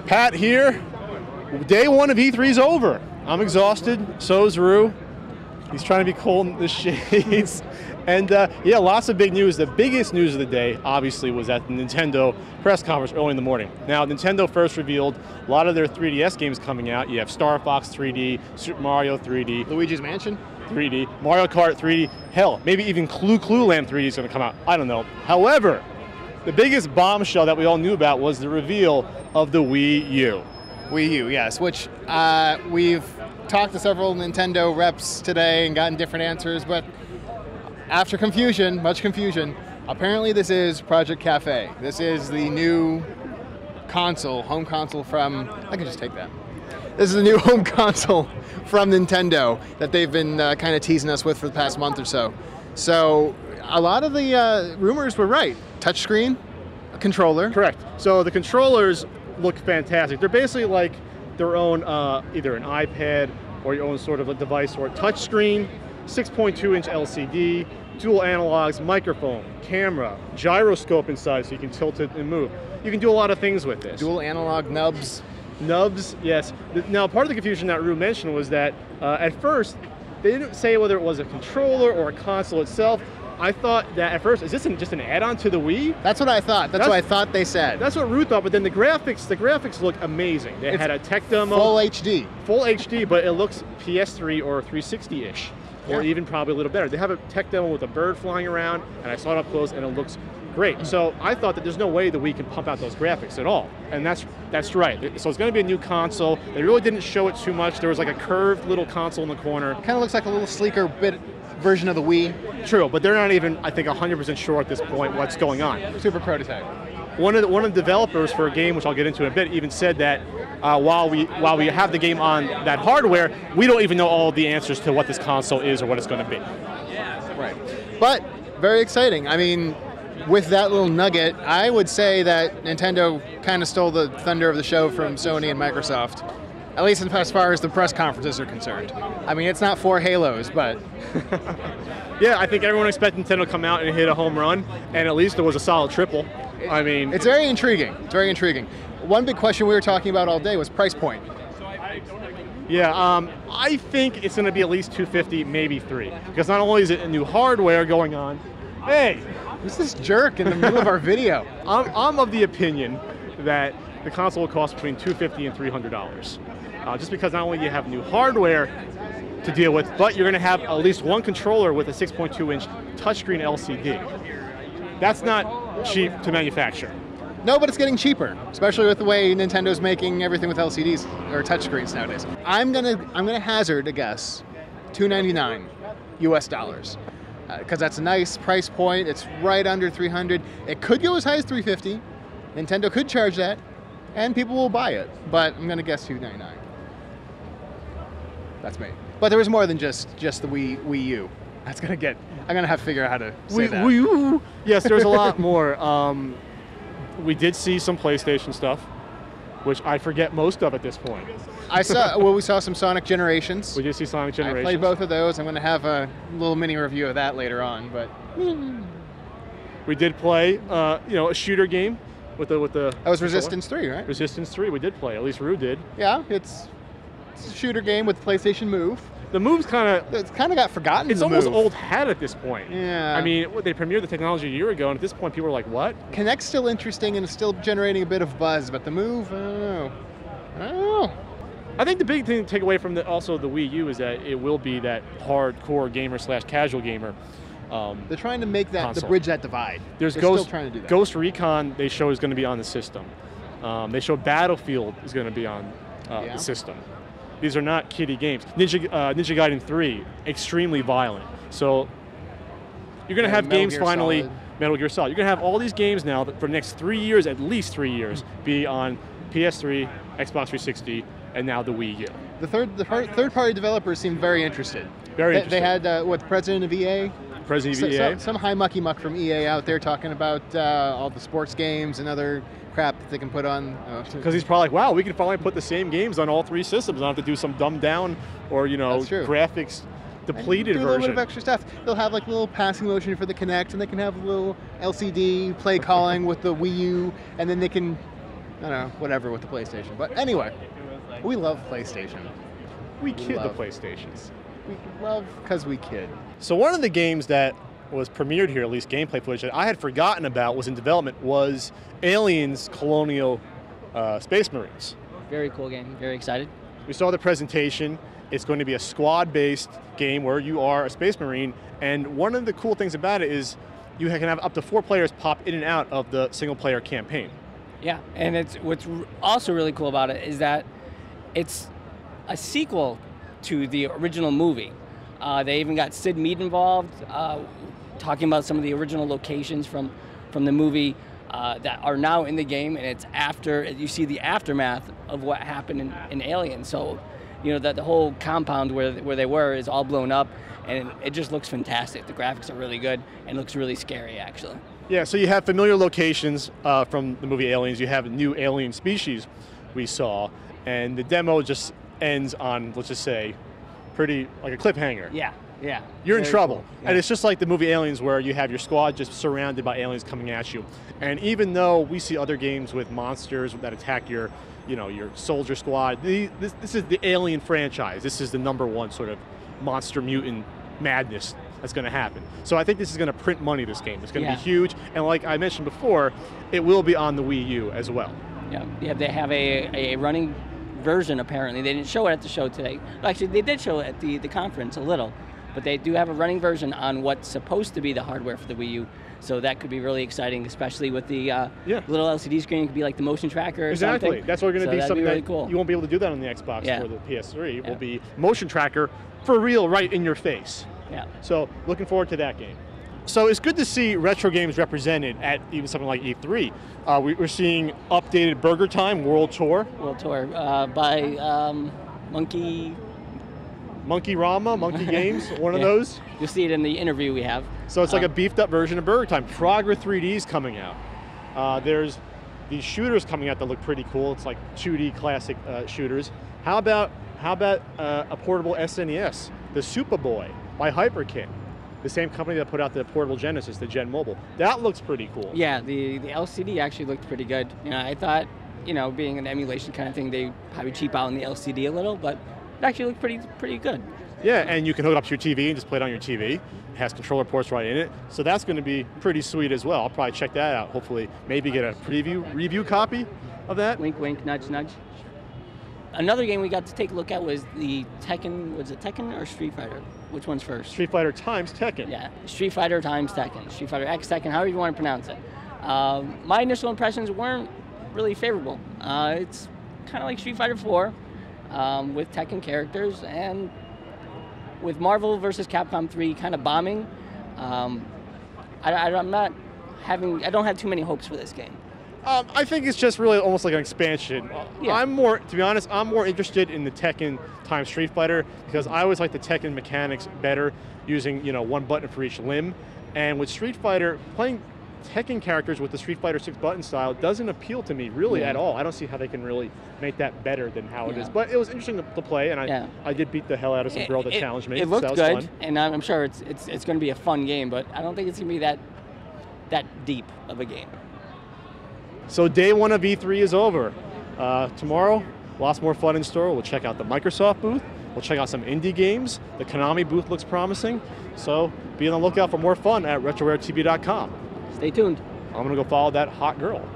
Pat here. Day one of E3's over. I'm exhausted. So is Rue. He's trying to be cold in the shades. And yeah, lots of big news. The biggest news of the day, obviously, was at the Nintendo press conference early in the morning. Now, Nintendo first revealed a lot of their 3DS games coming out. You have Star Fox 3D, Super Mario 3D. Luigi's Mansion? 3D, Mario Kart 3D. Hell, maybe even Clue Land 3D is going to come out. I don't know. However, the biggest bombshell that we all knew about was the reveal of the Wii U. Wii U, yes, which we've talked to several Nintendo reps today and gotten different answers, but after confusion, much confusion, apparently this is Project Cafe. This is the new console, home console from, I can just take that. This is the new home console from Nintendo that they've been kind of teasing us with for the past month or so. So a lot of the rumors were right. Touchscreen, a controller. Correct. So the controllers look fantastic. They're basically like their own, either an iPad or your own sort of a device or a touchscreen, 6.2-inch LCD, dual analogs, microphone, camera, gyroscope inside so you can tilt it and move. You can do a lot of things with this. Dual analog nubs. Nubs, yes. Now, part of the confusion that Rue mentioned was that at first, they didn't say whether it was a controller or a console itself. I thought that at first, is this just an add-on to the Wii? That's what I thought. That's what I thought they said. That's what Rue thought, but then the graphics look amazing. They had a tech demo. Full HD. Full HD, but it looks PS3 or 360-ish. Or even probably a little better. They have a tech demo with a bird flying around, and I saw it up close, and it looks great. So I thought that there's no way that we can pump out those graphics at all, and that's right. So it's going to be a new console. They really didn't show it too much. There was like a curved little console in the corner. Kind of looks like a little sleeker bit version of the Wii. True, but they're not even, I think, 100% sure at this point what's going on. Super prototype. One of the developers for a game, which I'll get into in a bit, even said that while we have the game on that hardware, we don't even know all the answers to what this console is or what it's going to be. Right. But very exciting. I mean, with that little nugget, I would say that Nintendo kind of stole the thunder of the show from Sony and Microsoft, at least as far as the press conferences are concerned. I mean, it's not 4 Halos, but... Yeah, I think everyone expected Nintendo to come out and hit a home run, and at least it was a solid triple. I mean... It's very intriguing. It's very intriguing. One big question we were talking about all day was price point. Yeah, I think it's going to be at least $250, maybe $3, because not only is it a new hardware going on, hey! Who's this jerk in the middle of our video? I'm of the opinion that the console will cost between $250 and $300. Just because not only do you have new hardware to deal with, but you're going to have at least one controller with a 6.2-inch touchscreen LCD. That's not cheap to manufacture. No, but it's getting cheaper, especially with the way Nintendo's making everything with LCDs or touchscreens nowadays. I'm gonna hazard a guess, $299 US, because that's a nice price point. It's right under 300. It could go as high as 350. Nintendo could charge that, and people will buy it. But I'm gonna guess $299. That's me. But there was more than just the Wii U. That's gonna get. I'm gonna have to figure out how to say that. Wii U. Yes, there's a lot more. We did see some PlayStation stuff, which I forget most of at this point. We saw some Sonic Generations. We did see Sonic Generations. I played both of those. I'm going to have a little mini review of that later on. But we did play, a shooter game with the. That was Resistance 3, right? Resistance 3. We did play. At least Rue did. Yeah, it's a shooter game with PlayStation Move. The Move's it's kind of got forgotten. It's almost old hat at this point. Yeah. I mean, they premiered the technology a year ago, and at this point, people are like, "What?" Kinect's still interesting and it's still generating a bit of buzz, but the Move, I don't know. I think the big thing to take away from also the Wii U is that it will be that hardcore gamer / casual gamer. They're trying to make that console. To bridge that divide. They're still trying to do that. Ghost Recon they show is going to be on the system. They show Battlefield is going to be on the system. These are not kiddie games. Ninja Gaiden 3, extremely violent. So you're going to have games finally. Solid. Metal Gear Solid. You're going to have all these games now that for the next 3 years, at least 3 years, be on PS3, Xbox 360, and now the Wii U. The third-party developers seem very interested. Very interested. They had the president of EA. President of EA. Some high mucky muck from EA out there talking about all the sports games and other crap that they can put on. Because he's probably like, wow, we can finally put the same games on all 3 systems. I don't have to do some dumbed down or graphics depleted do a version. little bit of extra stuff. They'll have like a little passing motion for the Kinect, and they can have a little LCD play calling with the Wii U, and then they can I don't know, whatever with the PlayStation. But anyway, we love PlayStation. We kid the PlayStations. We love because we kid. So one of the games that was premiered here, at least gameplay footage, that I had forgotten about was in development was Aliens Colonial Space Marines. Very cool game. Very excited. We saw the presentation. It's going to be a squad-based game where you are a Space Marine, and one of the cool things about it is you can have up to 4 players pop in and out of the single-player campaign. Yeah, and what's also really cool about it is that it's a sequel to the original movie. They even got Sid Mead involved, talking about some of the original locations from the movie that are now in the game, and it's after you see the aftermath of what happened in Alien. So, you know, that the whole compound where they were is all blown up, and it just looks fantastic. The graphics are really good and looks really scary, actually. Yeah, so you have familiar locations from the movie Aliens. You have a new alien species we saw, and the demo just ends on, let's just say, pretty like a cliffhanger. Yeah, yeah. You're in trouble. Cool. Yeah. And it's just like the movie Aliens where you have your squad just surrounded by aliens coming at you. And even though we see other games with monsters that attack your soldier squad, this is the Alien franchise. This is the #1 sort of monster mutant madness that's going to happen. So I think this is going to print money, this game. It's going to be huge. And like I mentioned before, it will be on the Wii U as well. Yeah, they have a running version, apparently. They didn't show it at the show today. Actually, they did show it at the conference a little, but they do have a running version on what's supposed to be the hardware for the Wii U. So that could be really exciting, especially with the little LCD screen. It could be like the motion tracker or exactly. something. That's what we're going to be something really that cool. You won't be able to do that on the Xbox or the PS3. It Yeah. will be motion tracker for real, right in your face. Yeah. So looking forward to that game. So it's good to see retro games represented at even something like E3. We're seeing updated Burger Time World Tour. World Tour by Monkey Games, one of those. You'll see it in the interview we have. So it's like a beefed up version of Burger Time. Progress 3D is coming out. There's these shooters coming out that look pretty cool. It's like 2D classic shooters. How about a portable SNES, the Superboy by Hyperkin, the same company that put out the portable Genesis, the Gen Mobile. That looks pretty cool. Yeah, the LCD actually looked pretty good. You know, I thought, being an emulation kind of thing, they probably cheap out on the LCD a little, but it actually looked pretty good. Yeah, and you can hook it up to your TV and just play it on your TV. It has controller ports right in it, so that's going to be pretty sweet as well. I'll probably check that out. Hopefully, maybe get a review copy of that. Wink, wink, nudge, nudge. Another game we got to take a look at was the Tekken. Was it Tekken or Street Fighter? Which one's first? Street Fighter times Tekken. Yeah, Street Fighter times Tekken. Street Fighter X Tekken, however you want to pronounce it. My initial impressions weren't really favorable. It's kind of like Street Fighter 4 with Tekken characters, and with Marvel versus Capcom 3 kind of bombing. I don't have too many hopes for this game. I think it's just really almost like an expansion. Yeah. To be honest, I'm more interested in the Tekken times Street Fighter because I always like the Tekken mechanics better, using one button for each limb. And with Street Fighter, playing Tekken characters with the Street Fighter 6 button style doesn't appeal to me really at all. I don't see how they can really make that better than how it is. But it was interesting to play, and I did beat the hell out of some girl that challenged me. It looked so that was good, fun. and I'm sure it's going to be a fun game, but I don't think it's going to be that deep of a game. So day 1 of E3 is over. Tomorrow, lots more fun in store. We'll check out the Microsoft booth. We'll check out some indie games. The Konami booth looks promising. So be on the lookout for more fun at RetrowareTV.com. Stay tuned. I'm going to go follow that hot girl.